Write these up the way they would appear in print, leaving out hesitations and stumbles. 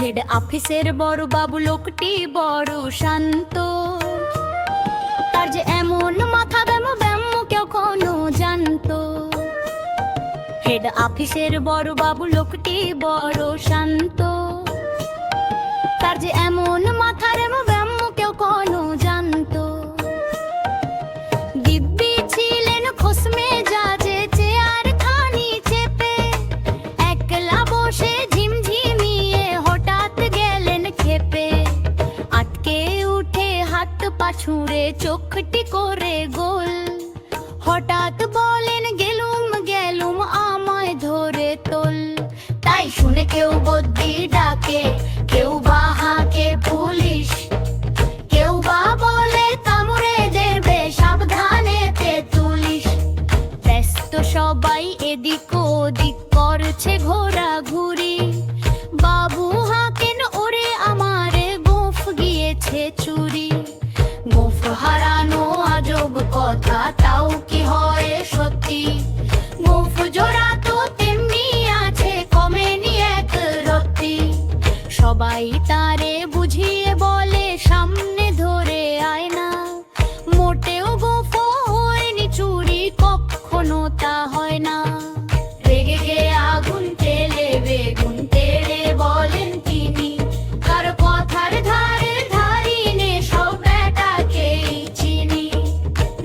Head অফিসের বড় বাবু লোকটি বড় শান্ত, তার যে এমন মাথা ব্যামো ব্যামো কেউ কোনো জানতো। হেড অফিসের বড় বাবু লোকটি বড় শান্ত, তার যে এমন মাথা ব্যামো ব্যামো কেউ কোনো জানতো। দিব্যি ছিলেন খোসমে জাজে চেয়ার খানি চেপে, একলা বসে ঝিমঝিমিয়ে হঠাৎ গেলেন খেপে। আটকে উঠে হাত পা ছুঁড়ে চোখটি করে গোল, হঠাৎ বলেন গেলুম গেলুম আমায় ধরে তোল। তাই শুনে কেউ বদ্যি ডাকে, কেউ বা হাঁকে পুলিশ, কেউ বা বলে কামড়ে দেবে সাবধানে তেতুলিশ। ব্যস্ত সবাই এদিক ওদিক করছে ঘোরাঘুরি, বাবু হাঁকেন ওরে আমারে গোঁফ গিয়েছে চুরি। গোঁফ হারানো আজব কথা, তাও কি হয় সত্যি? গোঁফ জোড়া তো তেমনি আছে, কমেনি এক রত্তি। সবাই তারে বুঝিয়ে বলে সামনে ধরে আয় না, মোটেও গোঁফ হয়নি চুরি, কখনো তা হয় না। রেগে গিয়ে আগুন তেলে বেগুন তেড়ে বলেন তিনি, কার কথার ধারে ধারি নে সব বেটাকেই চিনি।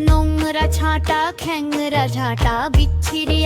নোংরা ছাঁটা খ্যাংরা ঝাঁটা বিচ্ছিরি